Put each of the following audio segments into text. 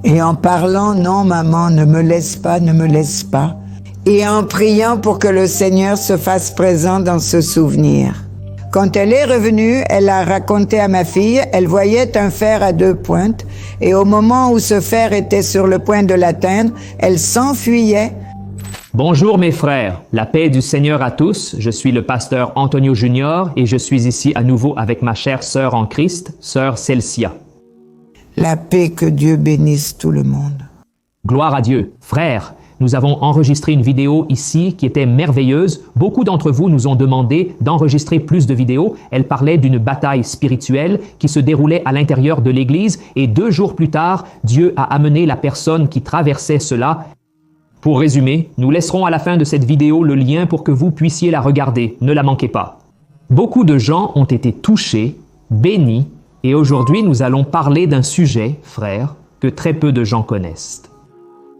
Et en parlant, non maman, ne me laisse pas, ne me laisse pas. Et en priant pour que le Seigneur se fasse présent dans ce souvenir. Quand elle est revenue, elle a raconté à ma fille, elle voyait un fer à 2 pointes, et au moment où ce fer était sur le point de l'atteindre, elle s'enfuyait. Bonjour mes frères, la paix du Seigneur à tous, je suis le pasteur Antonio Junior et je suis ici à nouveau avec ma chère sœur en Christ, sœur Celsia. La paix, que Dieu bénisse tout le monde. Gloire à Dieu. Frères, nous avons enregistré une vidéo ici qui était merveilleuse. Beaucoup d'entre vous nous ont demandé d'enregistrer plus de vidéos. Elle parlait d'une bataille spirituelle qui se déroulait à l'intérieur de l'Église et 2 jours plus tard, Dieu a amené la personne qui traversait cela. Pour résumer, nous laisserons à la fin de cette vidéo le lien pour que vous puissiez la regarder. Ne la manquez pas. Beaucoup de gens ont été touchés, bénis, et aujourd'hui nous allons parler d'un sujet, frères, que très peu de gens connaissent,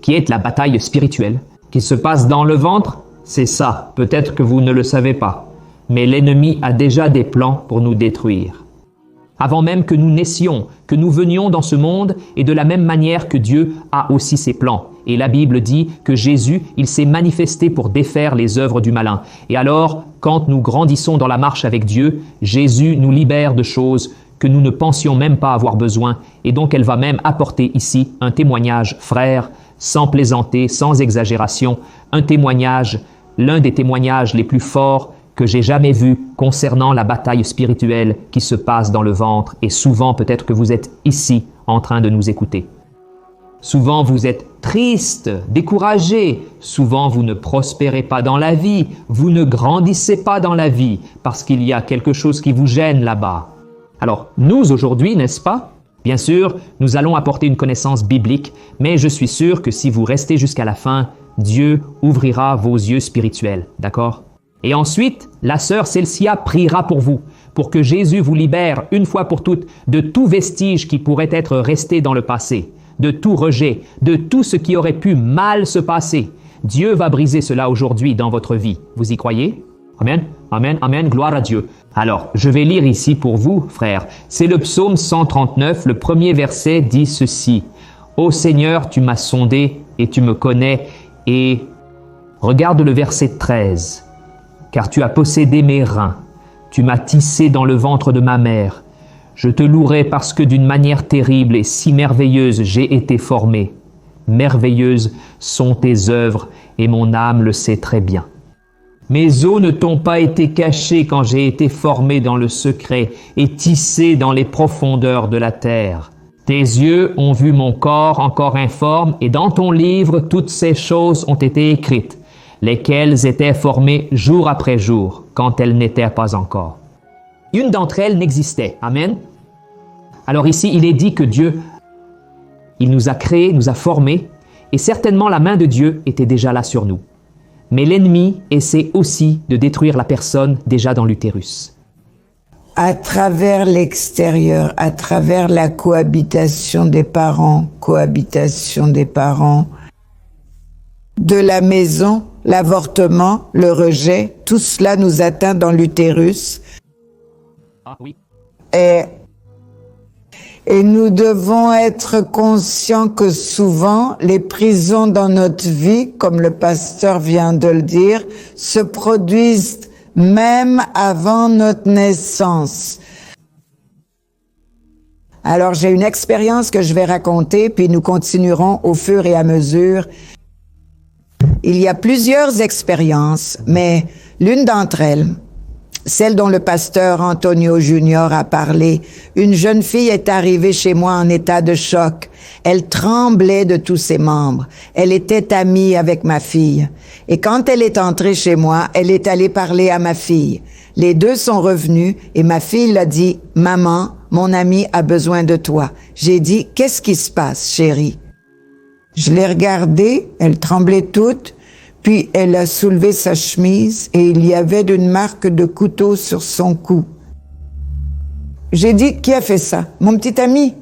qui est la bataille spirituelle, qui se passe dans le ventre. C'est ça, peut-être que vous ne le savez pas, mais l'ennemi a déjà des plans pour nous détruire. Avant même que nous naissions, que nous venions dans ce monde, et de la même manière que Dieu a aussi ses plans. Et la Bible dit que Jésus, il s'est manifesté pour défaire les œuvres du malin. Et alors, quand nous grandissons dans la marche avec Dieu, Jésus nous libère de choses que nous ne pensions même pas avoir besoin. Et donc, elle va même apporter ici un témoignage, frère, sans plaisanter, sans exagération, un témoignage, l'un des témoignages les plus forts que j'ai jamais vu concernant la bataille spirituelle qui se passe dans le ventre. Et souvent, peut-être que vous êtes ici en train de nous écouter. Souvent, vous êtes triste, découragé. Souvent, vous ne prospérez pas dans la vie. Vous ne grandissez pas dans la vie parce qu'il y a quelque chose qui vous gêne là-bas. Alors, nous, aujourd'hui, n'est-ce pas? Bien sûr, nous allons apporter une connaissance biblique, mais je suis sûr que si vous restez jusqu'à la fin, Dieu ouvrira vos yeux spirituels, d'accord? Et ensuite, la sœur Celsia priera pour vous, pour que Jésus vous libère une fois pour toutes de tout vestige qui pourrait être resté dans le passé, de tout rejet, de tout ce qui aurait pu mal se passer. Dieu va briser cela aujourd'hui dans votre vie. Vous y croyez? Amen, amen, amen, gloire à Dieu. Alors, je vais lire ici pour vous, frères. C'est le psaume 139, le premier verset dit ceci. « Ô Seigneur, tu m'as sondé et tu me connais. » Et regarde le verset 13. « Car tu as possédé mes reins. Tu m'as tissé dans le ventre de ma mère. Je te louerai parce que d'une manière terrible et si merveilleuse j'ai été formé. Merveilleuses sont tes œuvres et mon âme le sait très bien. Mes os ne t'ont pas été cachés quand j'ai été formé dans le secret et tissé dans les profondeurs de la terre. Tes yeux ont vu mon corps encore informe et dans ton livre toutes ces choses ont été écrites, lesquelles étaient formées jour après jour quand elles n'étaient pas encore. » Une d'entre elles n'existait. Amen. Alors ici, il est dit que Dieu, il nous a créés, nous a formés, et certainement la main de Dieu était déjà là sur nous. Mais l'ennemi essaie aussi de détruire la personne déjà dans l'utérus. À travers l'extérieur, à travers la cohabitation des parents, de la maison, l'avortement, le rejet, tout cela nous atteint dans l'utérus. Ah oui. Et nous devons être conscients que souvent, les prisons dans notre vie, comme le pasteur vient de le dire, se produisent même avant notre naissance. Alors, j'ai une expérience que je vais raconter, puis nous continuerons au fur et à mesure. Il y a plusieurs expériences, mais l'une d'entre elles, celle dont le pasteur Antonio Junior a parlé. Une jeune fille est arrivée chez moi en état de choc. Elle tremblait de tous ses membres. Elle était amie avec ma fille. Et quand elle est entrée chez moi, elle est allée parler à ma fille. Les deux sont revenus et ma fille l'a dit, « Maman, mon amie a besoin de toi. » J'ai dit, « Qu'est-ce qui se passe, chérie? » Je l'ai regardée, elle tremblait toute. Puis elle a soulevé sa chemise et il y avait une marque de couteau sur son cou. J'ai dit, qui a fait ça? Mon petit ami.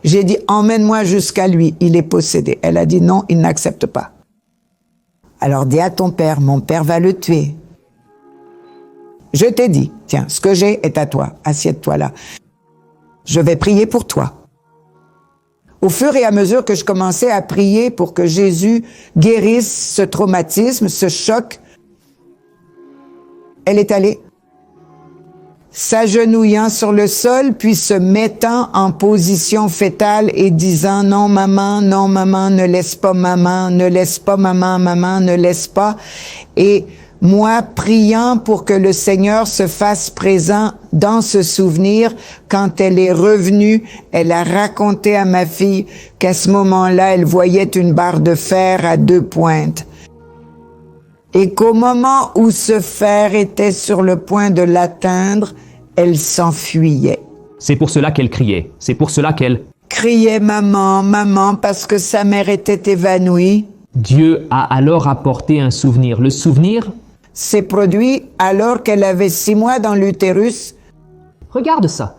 J'ai dit, emmène-moi jusqu'à lui, il est possédé. Elle a dit, non, il n'accepte pas. Alors dis à ton père, mon père va le tuer. Je t'ai dit, tiens, ce que j'ai est à toi, assieds-toi là. Je vais prier pour toi. Au fur et à mesure que je commençais à prier pour que Jésus guérisse ce traumatisme, ce choc, elle est allée, s'agenouillant sur le sol, puis se mettant en position fétale et disant « Non, maman, ne laisse pas maman, ne laisse pas maman, maman, ne laisse pas. » Et moi, priant pour que le Seigneur se fasse présent dans ce souvenir, quand elle est revenue, elle a raconté à ma fille qu'à ce moment-là, elle voyait une barre de fer à 2 pointes. Et qu'au moment où ce fer était sur le point de l'atteindre, elle s'enfuyait. C'est pour cela qu'elle criait. C'est pour cela qu'elle... Criait maman, maman, parce que sa mère était évanouie. Dieu a alors apporté un souvenir. Le souvenir s'est produit alors qu'elle avait 6 mois dans l'utérus. Regarde ça.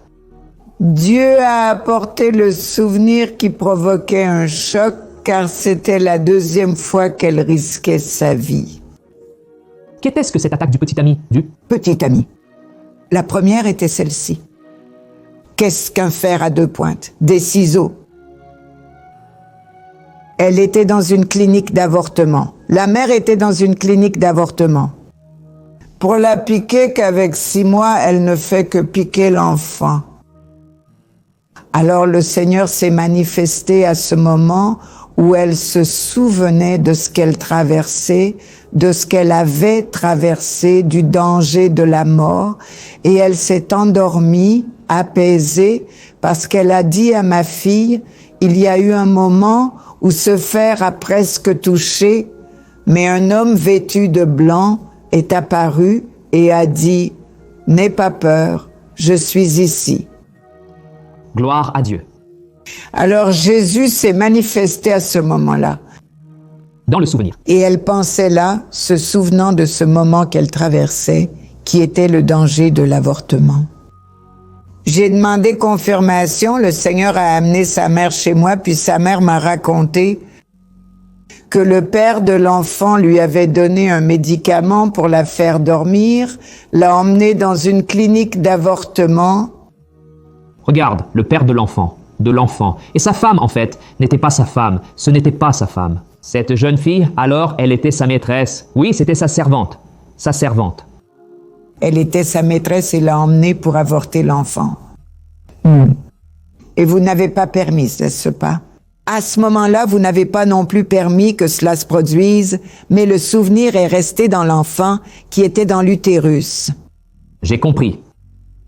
Dieu a apporté le souvenir qui provoquait un choc, car c'était la 2e fois qu'elle risquait sa vie. Qu'était-ce que cette attaque du petit ami? Petit ami. La première était celle-ci. Qu'est-ce qu'un fer à 2 pointes? Des ciseaux. Elle était dans une clinique d'avortement. La mère était dans une clinique d'avortement. Pour la piquer qu'avec 6 mois, elle ne fait que piquer l'enfant. Alors le Seigneur s'est manifesté à ce moment où elle se souvenait de ce qu'elle traversait, de ce qu'elle avait traversé, du danger de la mort, et elle s'est endormie, apaisée, parce qu'elle a dit à ma fille, il y a eu un moment où ce fer a presque touché, mais un homme vêtu de blanc est apparu et a dit, « N'aie pas peur, je suis ici. » Gloire à Dieu. Alors Jésus s'est manifesté à ce moment-là. Dans le souvenir. Et elle pensait là, se souvenant de ce moment qu'elle traversait, qui était le danger de l'avortement. J'ai demandé confirmation, le Seigneur a amené sa mère chez moi, puis sa mère m'a raconté que le père de l'enfant lui avait donné un médicament pour la faire dormir, l'a emmenée dans une clinique d'avortement. Regarde, le père de l'enfant. Et sa femme, en fait, n'était pas sa femme. Ce n'était pas sa femme. Cette jeune fille, alors, elle était sa maîtresse. Oui, c'était sa servante. Sa servante. Elle était sa maîtresse et l'a emmenée pour avorter l'enfant. Et vous n'avez pas permis, n'est-ce pas? À ce moment-là, vous n'avez pas non plus permis que cela se produise, mais le souvenir est resté dans l'enfant qui était dans l'utérus. J'ai compris.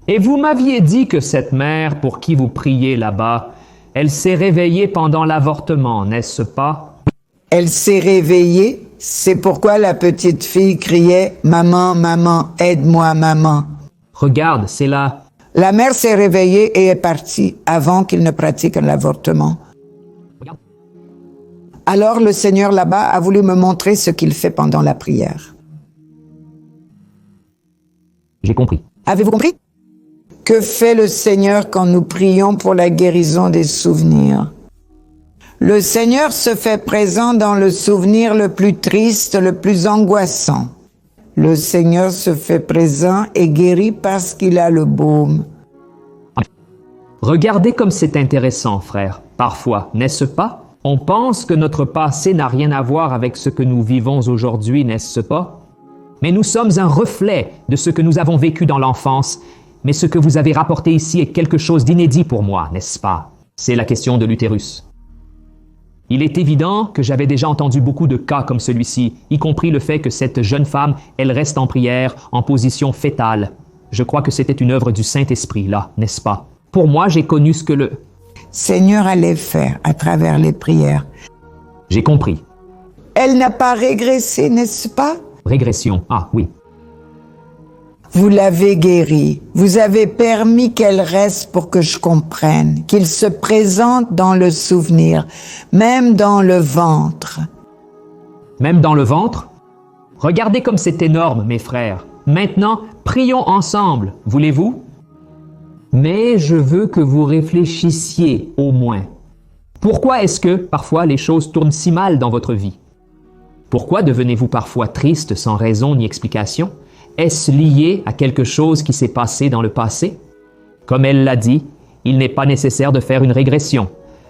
Et vous m'aviez dit que cette mère pour qui vous priez là-bas, elle s'est réveillée pendant l'avortement, n'est-ce pas? Elle s'est réveillée, c'est pourquoi la petite fille criait « Maman, maman, aide-moi, maman ». Regarde, c'est là. La mère s'est réveillée et est partie avant qu'il ne pratique un avortement. Regarde. Alors le Seigneur là-bas a voulu me montrer ce qu'il fait pendant la prière. J'ai compris. Avez-vous compris? Que fait le Seigneur quand nous prions pour la guérison des souvenirs? Le Seigneur se fait présent dans le souvenir le plus triste, le plus angoissant. Le Seigneur se fait présent et guérit parce qu'il a le baume. Regardez comme c'est intéressant, frère. Parfois, n'est-ce pas? On pense que notre passé n'a rien à voir avec ce que nous vivons aujourd'hui, n'est-ce pas? Mais nous sommes un reflet de ce que nous avons vécu dans l'enfance. Mais ce que vous avez rapporté ici est quelque chose d'inédit pour moi, n'est-ce pas? C'est la question de l'utérus. Il est évident que j'avais déjà entendu beaucoup de cas comme celui-ci, y compris le fait que cette jeune femme, elle reste en prière, en position fétale. Je crois que c'était une œuvre du Saint-Esprit, là, n'est-ce pas? Pour moi, j'ai connu ce que le Seigneur allait faire à travers les prières. J'ai compris. Elle n'a pas régressé, n'est-ce pas? Régression, ah oui. Vous l'avez guérie. Vous avez permis qu'elle reste pour que je comprenne, qu'il se présente dans le souvenir, même dans le ventre. Même dans le ventre? Regardez comme c'est énorme, mes frères. Maintenant, prions ensemble, voulez-vous? Mais je veux que vous réfléchissiez, au moins. Pourquoi est-ce que, parfois, les choses tournent si mal dans votre vie? Pourquoi devenez-vous parfois triste sans raison ni explication? Est-ce lié à quelque chose qui s'est passé dans le passé? Comme elle l'a dit, il n'est pas nécessaire de faire une régression.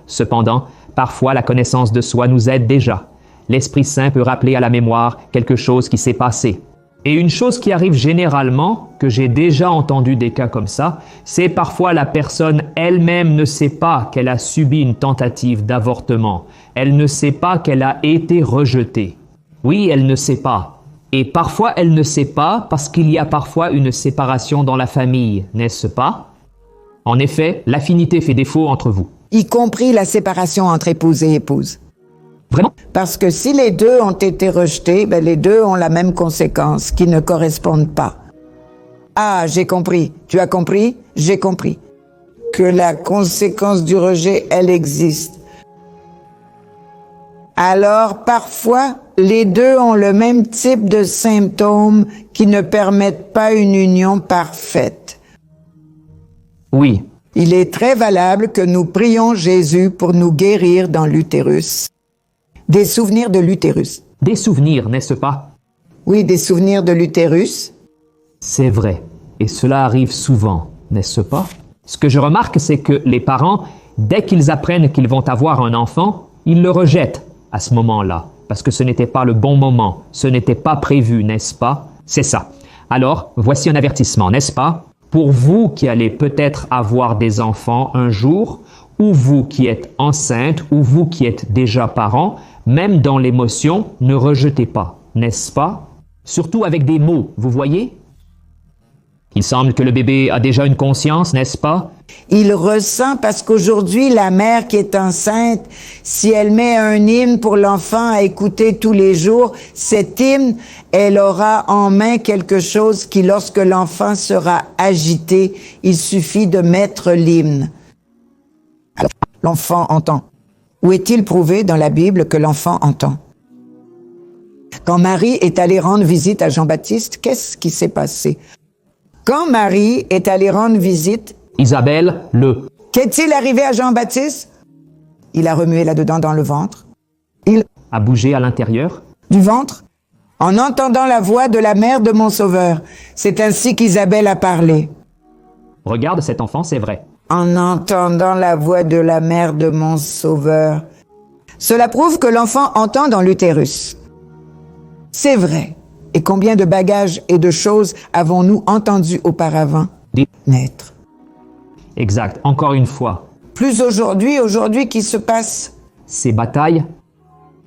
Cependant, parfois la connaissance de soi nous aide déjà. L'Esprit Saint peut rappeler à la mémoire quelque chose qui s'est passé. Et une chose qui arrive généralement, que j'ai déjà entendu des cas comme ça, c'est parfois la personne elle-même ne sait pas qu'elle a subi une tentative d'avortement. Elle ne sait pas qu'elle a été rejetée. Oui, elle ne sait pas. Et parfois, elle ne sait pas parce qu'il y a parfois une séparation dans la famille, n'est-ce pas? En effet, l'affinité fait défaut entre vous. Y compris la séparation entre épouse et épouse. Vraiment? Parce que si les deux ont été rejetés, ben les deux ont la même conséquence, qui ne correspondent pas. Ah, j'ai compris. Tu as compris? J'ai compris. Que la conséquence du rejet, elle existe. Alors, parfois, les deux ont le même type de symptômes qui ne permettent pas une union parfaite. Oui. Il est très valable que nous prions Jésus pour nous guérir dans l'utérus. Des souvenirs de l'utérus. Des souvenirs, n'est-ce pas? Oui, des souvenirs de l'utérus. C'est vrai. Et cela arrive souvent, n'est-ce pas? Ce que je remarque, c'est que les parents, dès qu'ils apprennent qu'ils vont avoir un enfant, ils le rejettent à ce moment-là, parce que ce n'était pas le bon moment, ce n'était pas prévu, n'est-ce pas? C'est ça. Alors, voici un avertissement, n'est-ce pas? Pour vous qui allez peut-être avoir des enfants un jour, ou vous qui êtes enceinte, ou vous qui êtes déjà parent, même dans l'émotion, ne rejetez pas, n'est-ce pas? Surtout avec des mots, vous voyez? Il semble que le bébé a déjà une conscience, n'est-ce pas? Il ressent parce qu'aujourd'hui, la mère qui est enceinte, si elle met un hymne pour l'enfant à écouter tous les jours, cet hymne, elle aura en main quelque chose qui, lorsque l'enfant sera agité, il suffit de mettre l'hymne. Alors, l'enfant entend. Où est-il prouvé dans la Bible que l'enfant entend? Quand Marie est allée rendre visite à Jean-Baptiste, qu'est-ce qui s'est passé? Quand Marie est allée rendre visite, Isabelle, qu'est-il arrivé à Jean-Baptiste? Il a remué là-dedans dans le ventre. Il a bougé à l'intérieur. Du ventre, en entendant la voix de la mère de mon Sauveur. C'est ainsi qu'Isabelle a parlé. Regarde cet enfant, c'est vrai. En entendant la voix de la mère de mon Sauveur. Cela prouve que l'enfant entend dans l'utérus. C'est vrai. Et combien de bagages et de choses avons-nous entendu auparavant naître? Exact. Encore une fois. Plus aujourd'hui qui se passe? Ces batailles?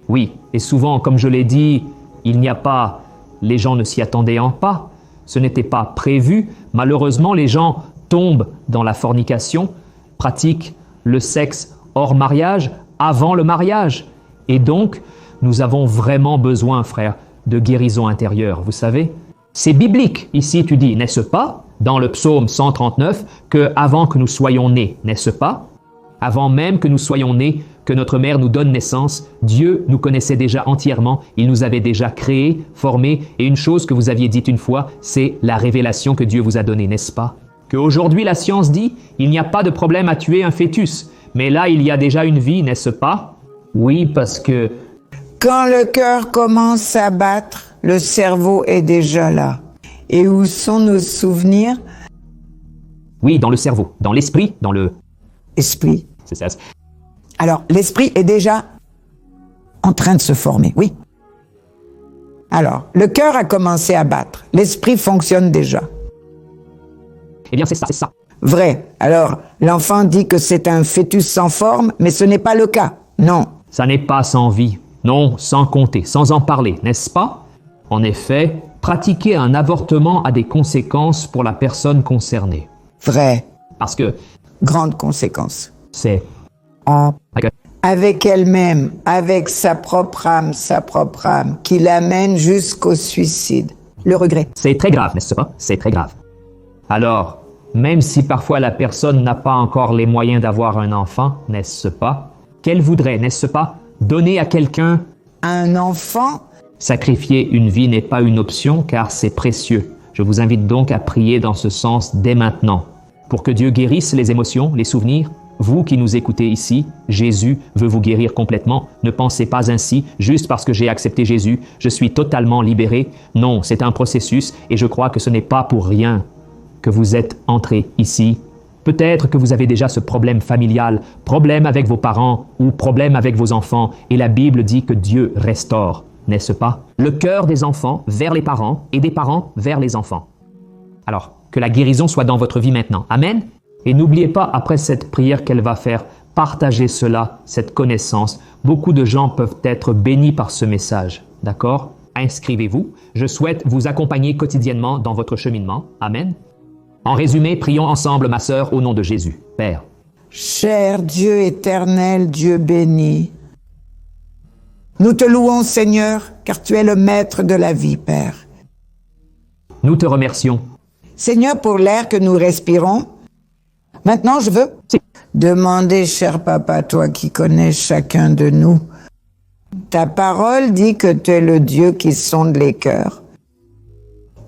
Oui. Et souvent, comme je l'ai dit, il n'y a pas... Les gens ne s'y attendaient pas. Ce n'était pas prévu. Malheureusement, les gens tombent dans la fornication, pratiquent le sexe hors mariage, avant le mariage. Et donc, nous avons vraiment besoin, frère, de guérison intérieure, vous savez. C'est biblique, ici tu dis, n'est-ce pas, dans le psaume 139, que avant que nous soyons nés, n'est-ce pas? Avant même que nous soyons nés, que notre mère nous donne naissance, Dieu nous connaissait déjà entièrement, il nous avait déjà créés, formés, et une chose que vous aviez dite une fois, c'est la révélation que Dieu vous a donnée, n'est-ce pas? Qu'aujourd'hui la science dit, il n'y a pas de problème à tuer un fœtus, mais là il y a déjà une vie, n'est-ce pas? Oui, parce que... Quand le cœur commence à battre, le cerveau est déjà là. Et où sont nos souvenirs? Oui, dans le cerveau, dans l'esprit, dans le... Esprit. C'est ça. Alors, l'esprit est déjà en train de se former, oui. Alors, le cœur a commencé à battre. L'esprit fonctionne déjà. Eh bien, c'est ça. Vrai. Alors, l'enfant dit que c'est un fœtus sans forme, mais ce n'est pas le cas. Non. Ça n'est pas sans vie. Non, sans compter, sans en parler, n'est-ce pas? En effet, pratiquer un avortement a des conséquences pour la personne concernée. Vrai. Parce que... Grande conséquence. C'est... Avec elle-même, avec sa propre âme, qui l'amène jusqu'au suicide. Le regret. C'est très grave, n'est-ce pas? C'est très grave. Alors, même si parfois la personne n'a pas encore les moyens d'avoir un enfant, n'est-ce pas? Qu'elle voudrait, n'est-ce pas? Donner à quelqu'un un enfant? Sacrifier une vie n'est pas une option car c'est précieux. Je vous invite donc à prier dans ce sens dès maintenant. Pour que Dieu guérisse les émotions, les souvenirs, vous qui nous écoutez ici, Jésus veut vous guérir complètement. Ne pensez pas ainsi, juste parce que j'ai accepté Jésus, je suis totalement libéré. Non, c'est un processus et je crois que ce n'est pas pour rien que vous êtes entré ici Peut-être que vous avez déjà ce problème familial, problème avec vos parents ou problème avec vos enfants, et la Bible dit que Dieu restaure, n'est-ce pas? Le cœur des enfants vers les parents et des parents vers les enfants. Alors, que la guérison soit dans votre vie maintenant. Amen. Et n'oubliez pas, après cette prière qu'elle va faire, partagez cela, cette connaissance. Beaucoup de gens peuvent être bénis par ce message. D'accord? Inscrivez-vous. Je souhaite vous accompagner quotidiennement dans votre cheminement. Amen. En résumé, prions ensemble, ma sœur, au nom de Jésus. Père. Cher Dieu éternel, Dieu béni, nous te louons, Seigneur, car tu es le maître de la vie, Père. Nous te remercions. Seigneur, pour l'air que nous respirons, maintenant je veux demander, cher Papa, toi qui connais chacun de nous, ta parole dit que tu es le Dieu qui sonde les cœurs.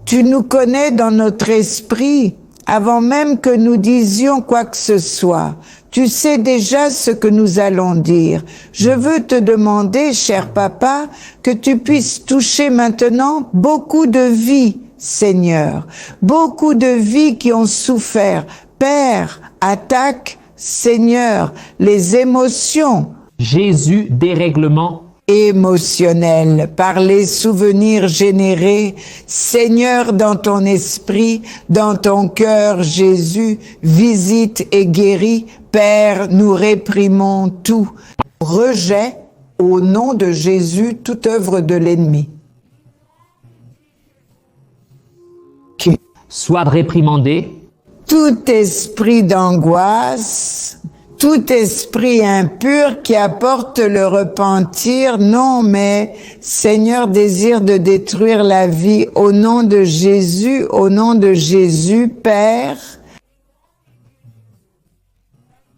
Tu nous connais dans notre esprit avant même que nous disions quoi que ce soit. Tu sais déjà ce que nous allons dire. Je veux te demander, cher Papa, que tu puisses toucher maintenant beaucoup de vies, Seigneur. Beaucoup de vies qui ont souffert. Père, attaque, Seigneur, les émotions. Jésus, dérèglement Émotionnel, par les souvenirs générés. Seigneur, dans ton esprit, dans ton cœur, Jésus, visite et guéris. Père, nous réprimons tout rejet au nom de Jésus, toute œuvre de l'ennemi. soit réprimandé. Tout esprit d'angoisse, tout esprit impur qui apporte le repentir, non, mais Seigneur désire de détruire la vie au nom de Jésus, Père.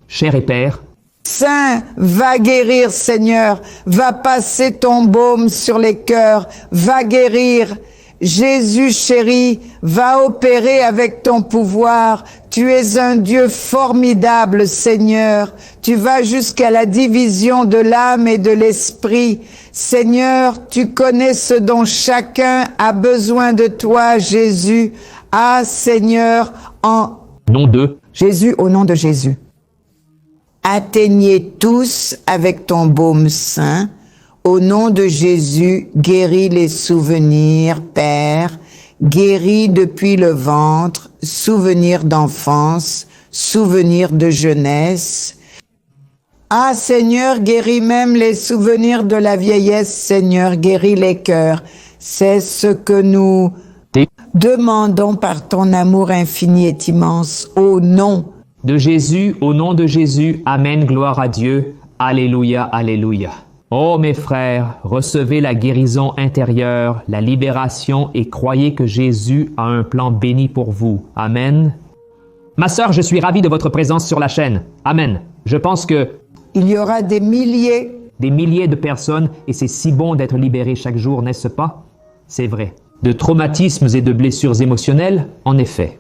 Cher et Père, Saint, va guérir, Seigneur, va passer ton baume sur les cœurs, va guérir. Jésus chéri, va opérer avec ton pouvoir. Tu es un Dieu formidable, Seigneur. Tu vas jusqu'à la division de l'âme et de l'esprit. Seigneur, tu connais ce dont chacun a besoin de toi, Jésus. Ah, Seigneur, en nom de Jésus, au nom de Jésus. Atteignez tous avec ton baume saint. Au nom de Jésus, guéris les souvenirs, Père, guéris depuis le ventre, souvenirs d'enfance, souvenirs de jeunesse. Ah Seigneur, guéris même les souvenirs de la vieillesse, Seigneur, guéris les cœurs. C'est ce que nous demandons par ton amour infini et immense, au nom de Jésus, au nom de Jésus, Amen, gloire à Dieu, Alléluia, Alléluia. Oh mes frères, recevez la guérison intérieure, la libération et croyez que Jésus a un plan béni pour vous. Amen. Ma sœur, je suis ravi de votre présence sur la chaîne. Amen. Je pense que il y aura des milliers de personnes et c'est si bon d'être libéré chaque jour, n'est-ce pas? C'est vrai. De traumatismes et de blessures émotionnelles, en effet.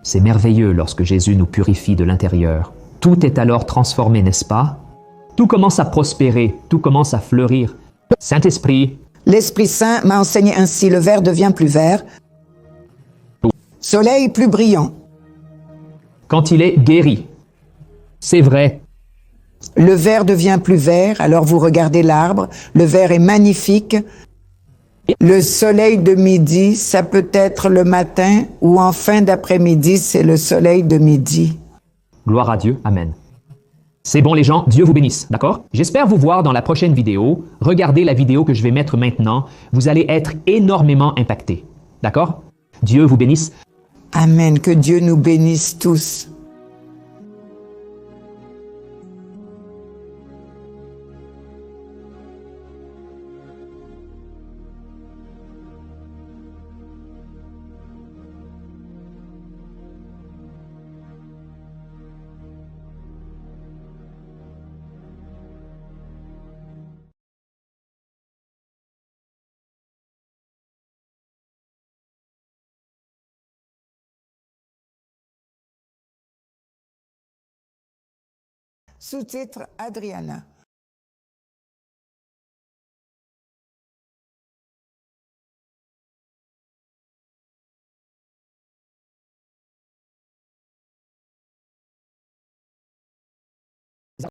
C'est merveilleux lorsque Jésus nous purifie de l'intérieur. Tout est alors transformé, n'est-ce pas? Tout commence à prospérer, tout commence à fleurir. Saint-Esprit, l'Esprit Saint m'a enseigné ainsi, le vert devient plus vert, soleil plus brillant. Quand il est guéri, c'est vrai. Le vert devient plus vert, alors vous regardez l'arbre, le vert est magnifique. Le soleil de midi, ça peut être le matin ou en fin d'après-midi, c'est le soleil de midi. Gloire à Dieu, Amen. C'est bon les gens, Dieu vous bénisse, d'accord? J'espère vous voir dans la prochaine vidéo. Regardez la vidéo que je vais mettre maintenant. Vous allez être énormément impactés, d'accord? Dieu vous bénisse. Amen, que Dieu nous bénisse tous. Sous-titre Adriana.